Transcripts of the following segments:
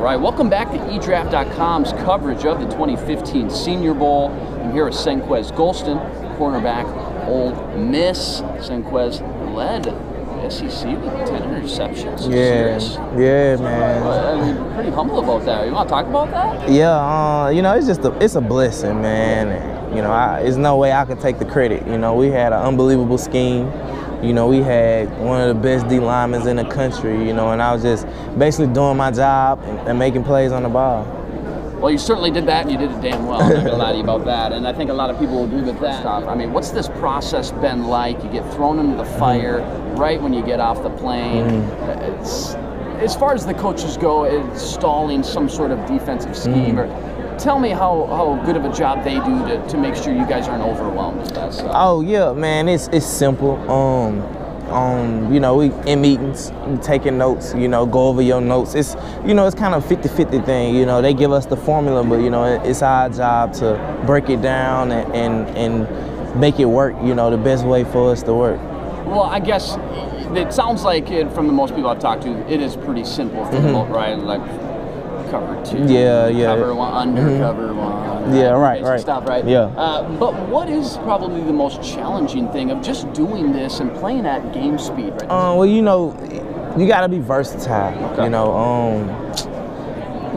right, welcome back to eDraft.com's coverage of the 2015 Senior Bowl. I'm here with Senquez Golson, cornerback, Ole Miss. Senquez led the SEC with 10 interceptions. Yeah, man. I mean, pretty humble about that. You want to talk about that? Yeah, you know, it's a blessing, man. You know, there's no way I can take the credit. You know, we had an unbelievable scheme. You know, we had one of the best D linemen in the country, you know, and I was just basically doing my job and making plays on the ball. Well, you certainly did that, and you did it damn well. I'm not gonna lie to you about that, and I think a lot of people will agree with that. I mean, what's this process been like? You get thrown into the fire right when you get off the plane. As far as the coaches go, installing some sort of defensive scheme, or tell me how good of a job they do to make sure you guys aren't overwhelmed with that stuff. Oh yeah, man, it's simple. You know, we in meetings, taking notes, you know, go over your notes. It's, you know, it's kind of 50-50 thing. You know, they give us the formula, but you know, it's our job to break it down and make it work, you know, the best way for us to work. Well, I guess it sounds like from the most people I've talked to, it is pretty simple for them, right? Like cover two, cover one, undercover one. Yeah, right. Stuff, right? Yeah. But what is probably the most challenging thing of just doing this and playing at game speed right now? Well, you know, you gotta be versatile. Okay. You know,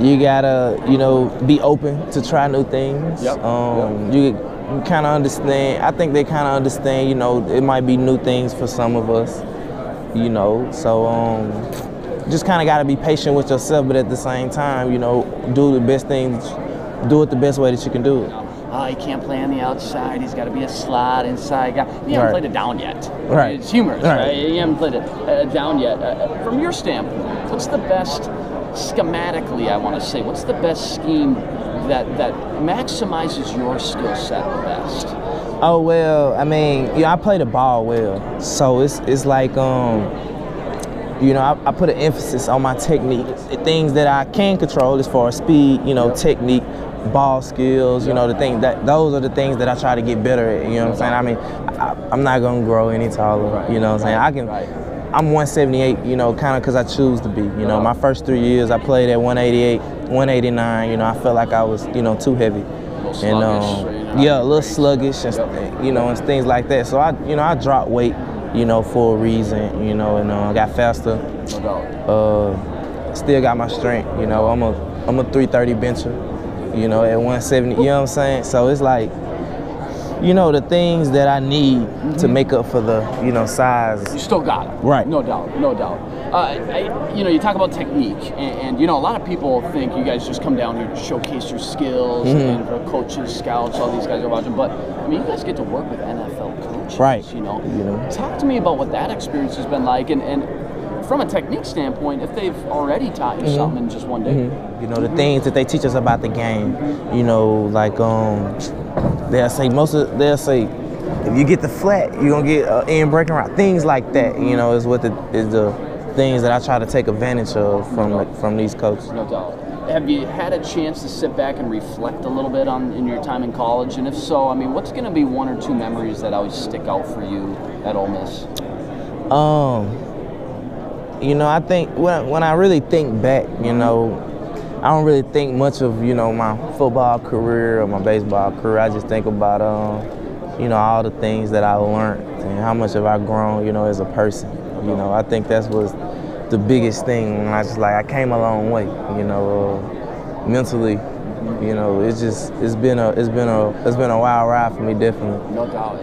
you gotta, you know, be open to try new things. Yep. You kind of understand. I think they kind of understand. You know, it might be new things for some of us. You know, so just kind of got to be patient with yourself, but at the same time, you know, do the best things, do it the best way that you can do it. He can't play on the outside. He's got to be a slot inside guy. You haven't played it down yet. Right. It's humorous, right? You haven't played it down yet. From your standpoint, what's the best, schematically, I want to say, what's the best scheme that maximizes your skill set the best? Oh, well, I mean, I play the ball well. So it's like, you know, I put an emphasis on my technique. The things that I can control as far as speed, you know, technique, ball skills, you know, those are the things that I try to get better at, you know what I'm saying? I mean, I'm not going to grow any taller, you know what I'm saying? I'm 178, you know, kind of because I choose to be. You know, my first 3 years I played at 188, 189, you know, I felt like I was, you know, too heavy. And a little sluggish and, you know, and things like that. So I dropped weight, you know, for a reason, you know, and got faster. Still got my strength, you know. I'm a 330 bencher, you know, at 170. You know what I'm saying? So it's like, you know, the things that I need to make up for the, you know, size. You still got it. Right. No doubt, no doubt. You know, you talk about technique, and, you know, a lot of people think you guys just come down here to showcase your skills, and for coaches, scouts, all these guys are watching, but, I mean, you guys get to work with NFL coaches, right? You know? Talk to me about what that experience has been like, and from a technique standpoint, if they've already taught you something in just one day. You know, the things that they teach us about the game, you know, like, they'll say if you get the flat, you're gonna get an end breaking route. Things like that, you know, is the things that I try to take advantage of from these coaches. No doubt. Have you had a chance to sit back and reflect a little bit in your time in college? And if so, I mean, what's gonna be one or two memories that always stick out for you at Ole Miss? You know, I think when I really think back, you know, I don't really think much of, you know, my football career or my baseball career. I just think about, you know, all the things that I learned and how much have I grown, you know, as a person. You know, I think that was the biggest thing. And I came a long way, you know, mentally. You know, it's been a wild ride for me, definitely. No doubt.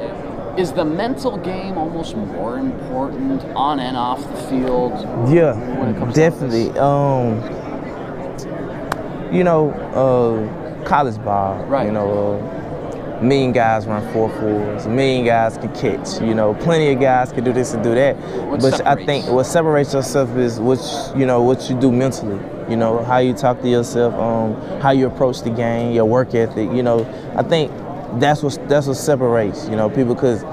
Is the mental game almost more important on and off the field? Yeah, when it comes definitely. You know, college ball, right? You know, a million guys run 4.4s, a million guys can catch. You know, plenty of guys can do this and do that. But I think what separates yourself is what you do mentally. You know, how you talk to yourself, how you approach the game, your work ethic. You know, I think that's what separates, you know, people, because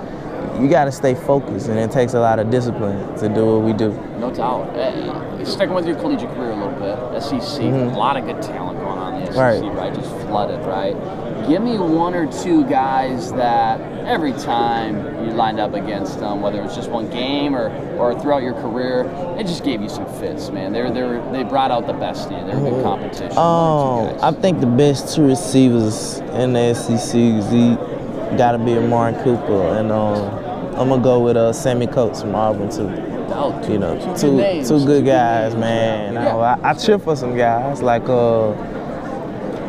you got to stay focused, and it takes a lot of discipline to do what we do. No doubt. Sticking with your collegiate career a little bit, SEC, a lot of good talent going on in the SEC, right? Just flooded, right? Give me one or two guys that every time you lined up against them, whether it was just one game or throughout your career, it just gave you some fits, man. They brought out the best in you. They were good competition. I think the best two receivers in the SEC got to be Amari Cooper, and I'm gonna go with Sammy Coates from Auburn too. You know, two good guys, man. I cheer for some guys like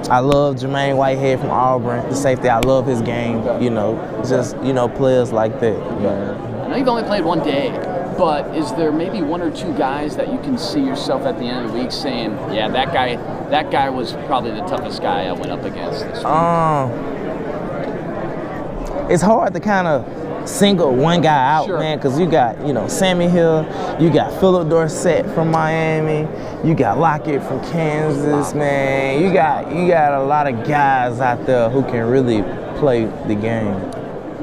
I love Jermaine Whitehead from Auburn, the safety. I love his game. You know, just players like that. I know you've only played one day, but is there maybe one or two guys that you can see yourself at the end of the week saying, yeah, that guy was probably the toughest guy I went up against this week? It's hard to kind of single one guy out, man, because you got, Sammy Hill, you got Phillip Dorsett from Miami, you got Lockett from Kansas, man. You got a lot of guys out there who can really play the game.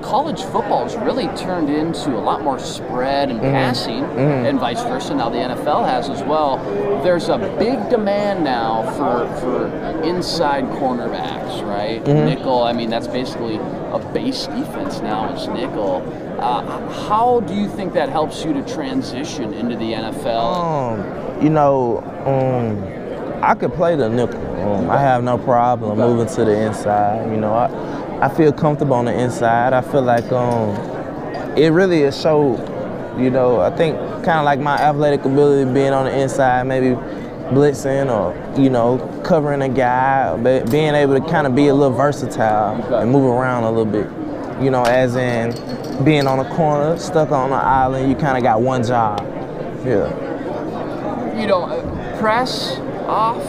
College football has really turned into a lot more spread and passing, and vice versa. Now the NFL has as well. There's a big demand now for inside cornerbacks, right? Nickel. I mean, that's basically a base defense now. It's nickel. How do you think that helps you to transition into the NFL? I could play the nickel. I have no problem moving to the inside. I feel comfortable on the inside. I feel like it really is showed, I think kind of like my athletic ability being on the inside, maybe blitzing or, covering a guy, but being able to kind of be a little versatile and move around a little bit. As in being on a corner, stuck on an island, you kind of got one job. Yeah. Press, off,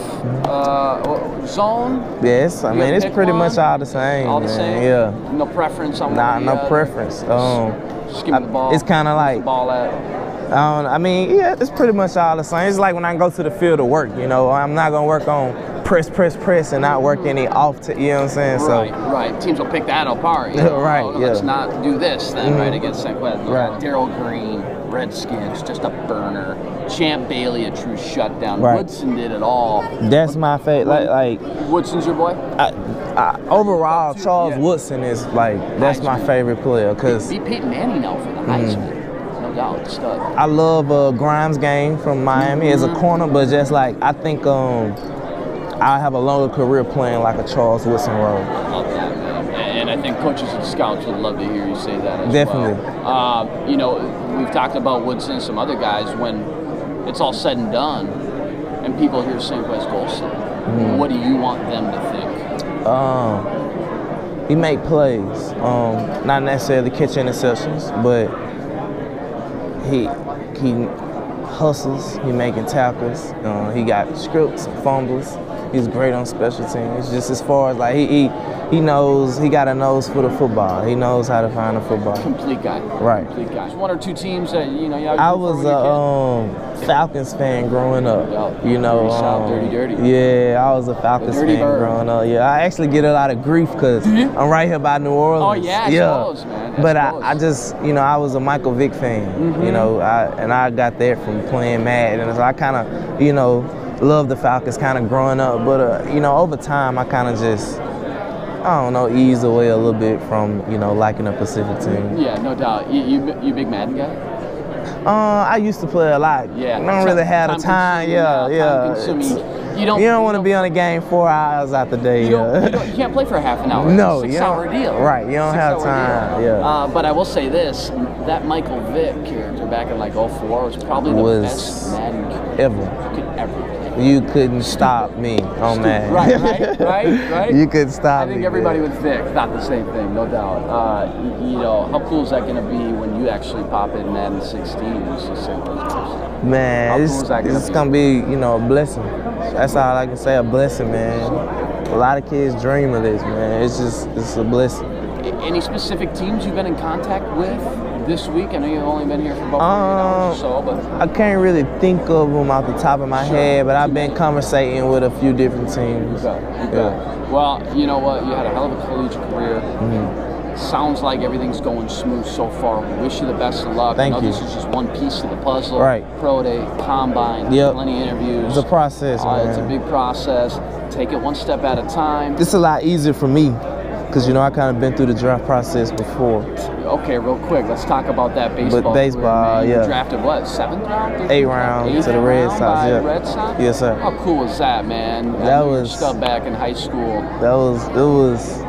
zone? Yes, I mean, it's pretty much all the same. All the same? Yeah. No preference on no preference. Just give me the ball. It's kind of like, the ball at? It's pretty much all the same. It's like when I go to the field to work, I'm not going to work on press and not work any off, you know what I'm saying? Right. Teams will pick that apart. Right, Let's not do this then, right, against Senquez. Right. Darryl Green, Redskins, just a burner. Champ Bailey, a true shutdown. Right. Woodson did it all. That's my favorite. Like Woodson's your boy? Overall, Charles Woodson is that's Heisman. My favorite player. Cause beat Peyton Manning now for the Heisman. No doubt, stud. I love Grimes' game from Miami as a corner, but just I think I have a longer career playing like a Charles Woodson role. I love that, man. And I think coaches and scouts would love to hear you say that as Definitely. well. We've talked about Woodson and some other guys. When it's all said and done and people hear Senquez Golson, what do you want them to think? He make plays, not necessarily catch interceptions, but he hustles, he making tackles, he got scripts and fumbles. He's great on special teams. Just as far as he knows, he got a nose for the football. He knows how to find a football. Complete guy. Right. Complete guy. There's one or two teams that I was a Falcons fan growing up. South, dirty. Yeah, I was a Falcons fan growing up. Yeah, I actually get a lot of grief because I'm right here by New Orleans. Oh yeah, I suppose, man. But I just, I was a Michael Vick fan. And I got that from playing Madden, and so I kind of, love the Falcons kind of growing up, but over time I kind of just, eased away a little bit from liking a Pacific team. Yeah, no doubt. You big Madden guy? I used to play a lot. Yeah. I don't really have the time. You don't want to be on a game 4 hours out the day. You can't play for a half an hour. No, it's a 6-hour deal. Right, you don't have time. Yeah. But I will say this: that Michael Vick character back in 04 was probably the best Madden character ever. You could ever play. You couldn't stop me on Madden. Right. You couldn't stop me. I think everybody with Vick thought the same thing, no doubt. How cool is that going to be when you actually pop in Madden 16 and see Senquez Golson? Man, it's going to be, a blessing. That's all I can say, a blessing, man. A lot of kids dream of this, man. It's a blessing. Any specific teams you've been in contact with this week? I know you've only been here for about 48 hours or so, but I can't really think of them off the top of my head, but I've been conversating with a few different teams. Okay. Well, you know what? You had a hell of a collegiate career. Sounds like everything's going smooth so far. We wish you the best of luck. Thank I know you. This is just one piece of the puzzle. Right. Pro day, combine, plenty of interviews. It's a process, man. It's a big process. Take it one step at a time. It's a lot easier for me because, you know, I kind of been through the draft process before. Okay, real quick, let's talk about that baseball. But baseball, career, man. yeah. You drafted what, 7th round? 8th round to the Red Sox, by yeah. the Red Sox? Yes, sir. How cool was that, man? That you were a was stud back in high school. it was.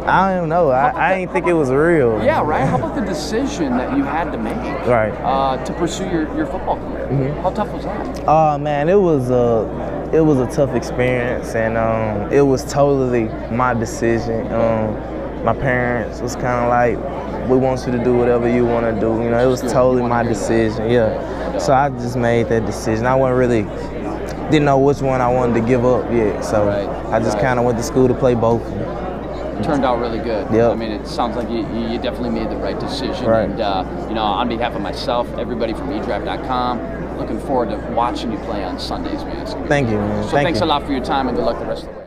I don't even know. I didn't think it was real. Yeah, right. How about the decision that you had to make? Right. To pursue your football career. How tough was that? Oh man, it was a tough experience, and it was totally my decision. My parents was kind of like, we want you to do whatever you want to do. You know, it was totally my decision. Yeah. So I just made that decision. I didn't know which one I wanted to give up yet. So I just kind of went to school to play both. Turned out really good. Yep. I mean, it sounds like you definitely made the right decision. Right. And, you know, on behalf of myself, everybody from eDraft.com, looking forward to watching you play on Sundays, man. Thank you, man. So thanks a lot for your time, and good luck the rest of the way.